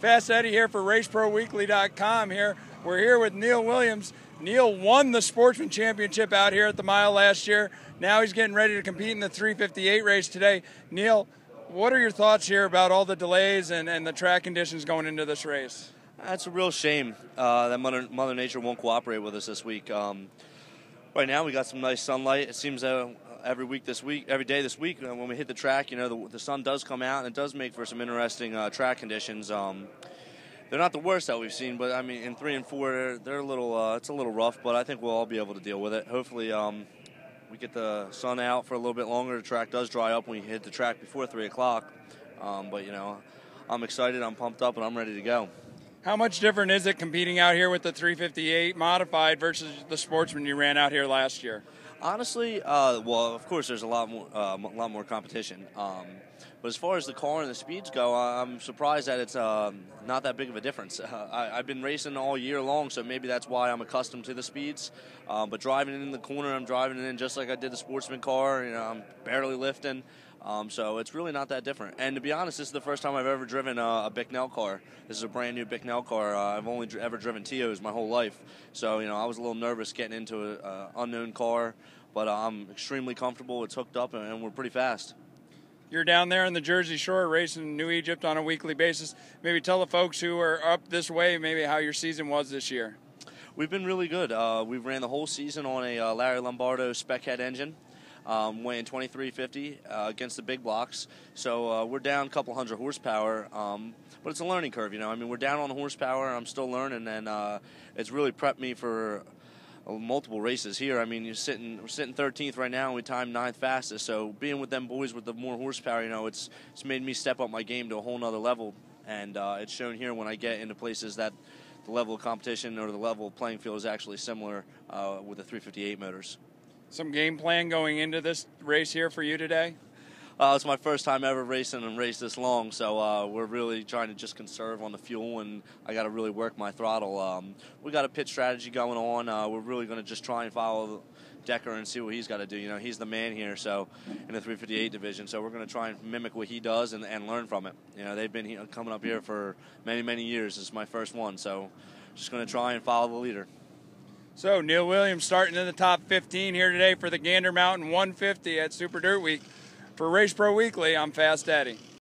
Fast Eddie here for RaceProWeekly.com here. We're here with Neal Williams. Neal won the Sportsman Championship out here at the mile last year. Now he's getting ready to compete in the 358 race today. Neal, what are your thoughts here about all the delays and the track conditions going into this race? That's a real shame that Mother Nature won't cooperate with us this week. Right now we got some nice sunlight. It seems every day this week, when we hit the track, you know, the sun does come out and it does make for some interesting track conditions. They're not the worst that we've seen, but I mean, in 3 and 4, they're a little. It's a little rough, but I think we'll all be able to deal with it. Hopefully, we get the sun out for a little bit longer. The track does dry up when we hit the track before 3 o'clock. But you know, I'm excited, I'm pumped up, and I'm ready to go. How much different is it competing out here with the 358 modified versus the Sportsman you ran out here last year? Honestly, well, of course, there's a lot more competition. But as far as the car and the speeds go, I'm surprised that it's not that big of a difference. I've been racing all year long, so maybe that's why I'm accustomed to the speeds. But driving in the corner, I'm driving it in just like I did the Sportsman car. You know, I'm barely lifting. So it's really not that different. And to be honest, this is the first time I've ever driven a Bicknell car. This is a brand new Bicknell car. I've only ever driven Tios my whole life. So, you know, I was a little nervous getting into an unknown car. But I'm extremely comfortable. It's hooked up, and we're pretty fast. You're down there on the Jersey Shore racing New Egypt on a weekly basis. Maybe tell the folks who are up this way maybe how your season was this year. We've been really good. We ran the whole season on a Larry Lombardo spec head engine. Weighing 2350 against the big blocks. So we're down a couple hundred horsepower, but it's a learning curve, you know. I mean, we're down on horsepower, I'm still learning, and it's really prepped me for multiple races here. I mean, we're sitting 13th right now, and we timed 9th fastest. So being with them boys with the more horsepower, you know, it's made me step up my game to a whole nother level, and it's shown here when I get into places that the level of competition or the level of playing field is actually similar with the 358 motors. Some game plan going into this race here for you today? It's my first time ever racing and raced this long, so we're really trying to just conserve on the fuel, and I got to really work my throttle. We got a pit strategy going on. We're really going to just try and follow Decker and see what he's got to do. You know, he's the man here, so in the 358 division. So we're going to try and mimic what he does and learn from it. You know, they've been coming up here for many, many years. This is my first one, so just going to try and follow the leader. So Neal Williams starting in the top 15 here today for the Gander Mountain 150 at Super Dirt Week. For Race Pro Weekly, I'm Fast Eddie.